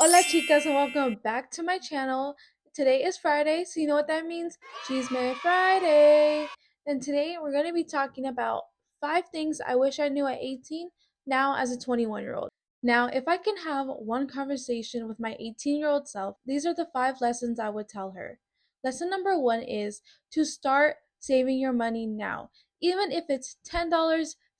Hola chicas and welcome back to my channel. Today is Friday, so you know what that means? Chisme Friday. And today we're going to be talking about 5 things I wish I knew at 18 now as a 21-year-old. Now, if I can have one conversation with my 18-year-old self, these are the 5 lessons I would tell her. Lesson number 1 is to start saving your money now. Even if it's $10,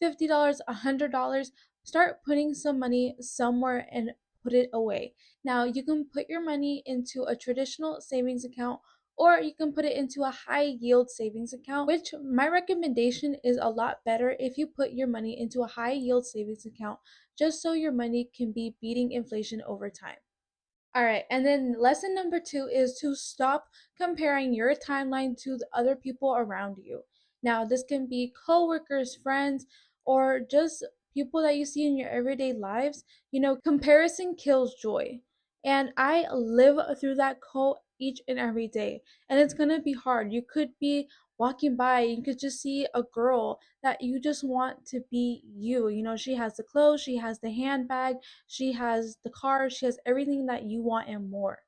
$50, $100, start putting some money somewhere and put it away. Now, you can put your money into a traditional savings account or you can put it into a high yield savings account, which my recommendation is a lot better if you put your money into a high yield savings account just so your money can be beating inflation over time. All right, and then lesson number 2 is to stop comparing your timeline to the other people around you. Now, this can be coworkers, friends, or just people that you see in your everyday lives. Comparison kills joy. And I live through that quote each and every day. And it's going to be hard. You could be walking by, you could just see a girl that you just want to be you. She has the clothes, she has the handbag, she has the car, she has everything that you want and more.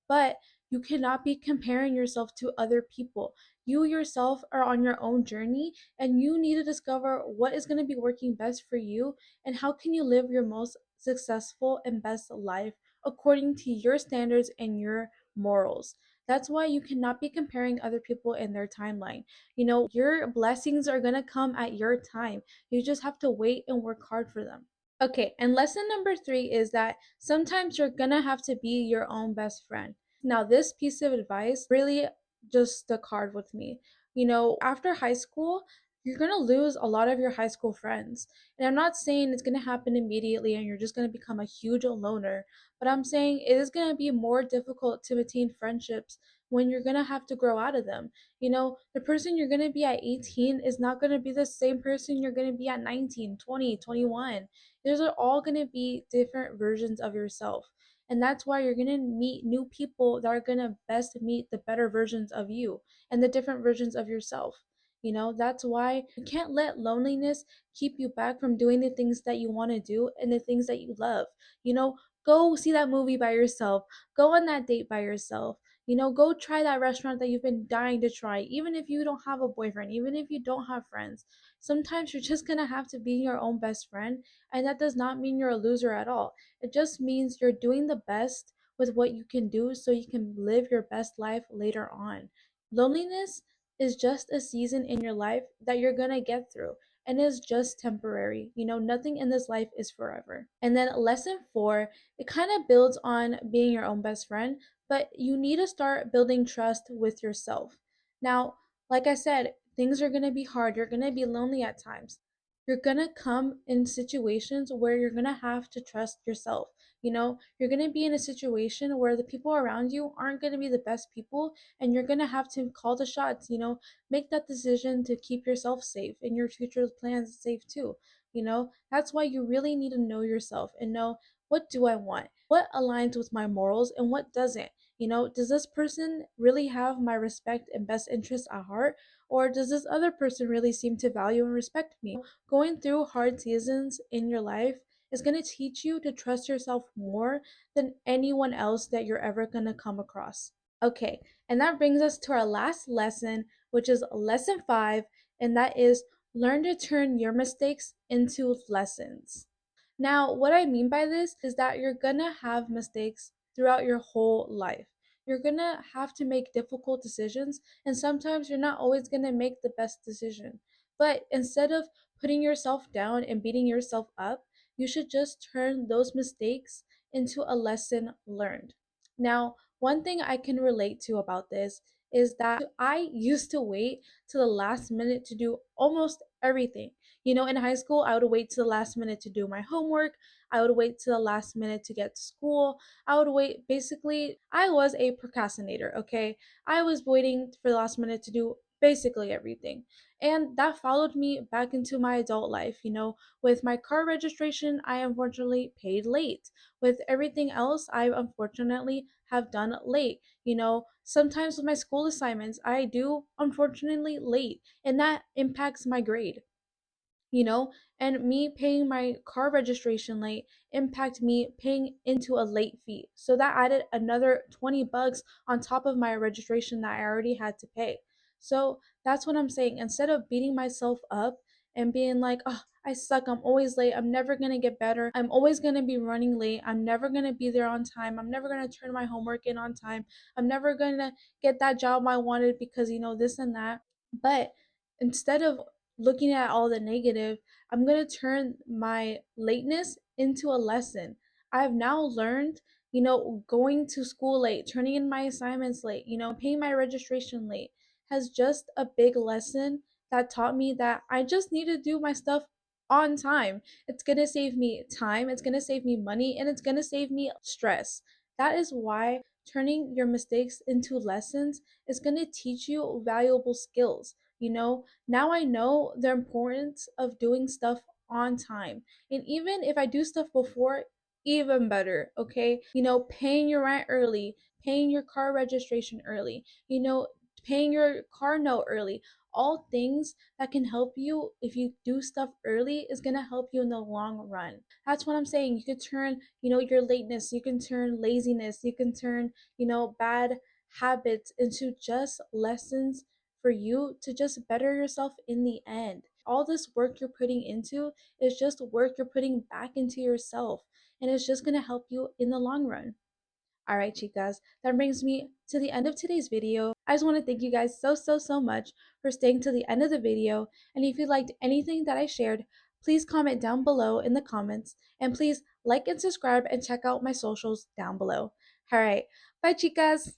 But you cannot be comparing yourself to other people. You yourself are on your own journey and you need to discover what is going to be working best for you and how can you live your most successful and best life according to your standards and your morals. That's why you cannot be comparing other people in their timeline. Your blessings are going to come at your time. You just have to wait and work hard for them. Okay, and lesson number 3 is that sometimes you're gonna have to be your own best friend. Now, this piece of advice really just stuck hard with me. After high school, you're gonna lose a lot of your high school friends. And I'm not saying it's gonna happen immediately and you're just gonna become a huge loner, but I'm saying it is gonna be more difficult to maintain friendships when you're gonna have to grow out of them. The person you're gonna be at 18 is not gonna be the same person you're gonna be at 19, 20, 21. Those are all going to be different versions of yourself. And that's why you're going to meet new people that are going to best meet the better versions of you and the different versions of yourself. That's why you can't let loneliness keep you back from doing the things that you want to do and the things that you love. Go see that movie by yourself, go on that date by yourself. Go try that restaurant that you've been dying to try, even if you don't have a boyfriend, even if you don't have friends. Sometimes you're just gonna have to be your own best friend, and that does not mean you're a loser at all. It just means you're doing the best with what you can do so you can live your best life later on. Loneliness is just a season in your life that you're gonna get through and is just temporary. Nothing in this life is forever. And then lesson 4, it kind of builds on being your own best friend, but you need to start building trust with yourself. Now, like I said, things are going to be hard. You're going to be lonely at times. You're going to come in situations where you're going to have to trust yourself. You're going to be in a situation where the people around you aren't going to be the best people, and you're going to have to call the shots, make that decision to keep yourself safe and your future plans safe too. That's why you really need to know yourself and know, what do I want? What aligns with my morals and what doesn't? Does this person really have my respect and best interest at heart? Or does this other person really seem to value and respect me? Going through hard seasons in your life is going to teach you to trust yourself more than anyone else that you're ever going to come across. Okay, and that brings us to our last lesson, which is lesson 5, and that is learn to turn your mistakes into lessons. Now, what I mean by this is that you're gonna have mistakes throughout your whole life. You're gonna have to make difficult decisions, and sometimes you're not always gonna make the best decision. But instead of putting yourself down and beating yourself up, you should just turn those mistakes into a lesson learned. Now, one thing I can relate to about this is that I used to wait to the last minute to do almost everything. In high school, I would wait to the last minute to do my homework. I would wait to the last minute to get to school. I would wait. Basically, I was a procrastinator, okay? I was waiting for the last minute to do basically everything. And that followed me back into my adult life. With my car registration, I unfortunately paid late. With everything else, I unfortunately have done late. Sometimes with my school assignments, I do unfortunately late, and that impacts my grade. you know And me paying my car registration late impact me paying into a late fee. So that added another 20 bucks on top of my registration that I already had to pay. So that's what I'm saying. Instead of beating myself up and being like, oh, I suck, I'm always late, I'm never gonna get better, I'm always gonna be running late, I'm never gonna be there on time, I'm never gonna turn my homework in on time, I'm never gonna get that job I wanted because, this and that. But instead of looking at all the negative, I'm going to turn my lateness into a lesson. I've now learned, going to school late, turning in my assignments late, paying my registration late has just a big lesson that taught me that I just need to do my stuff on time. It's going to save me time, it's going to save me money, and it's going to save me stress. That is why turning your mistakes into lessons is going to teach you valuable skills. Now I know the importance of doing stuff on time. And even if I do stuff before, even better, okay? Paying your rent early, paying your car registration early, paying your car note early. All things that can help you if you do stuff early is going to help you in the long run. That's what I'm saying. You could turn, your lateness, you can turn laziness, you can turn, bad habits into just lessons for you to just better yourself in the end. All this work you're putting into is just work you're putting back into yourself, and it's just going to help you in the long run. All right, chicas, that brings me to the end of today's video. I just want to thank you guys so much for staying to the end of the video. And if you liked anything that I shared, please comment down below in the comments. And please like and subscribe and check out my socials down below. All right, bye, chicas.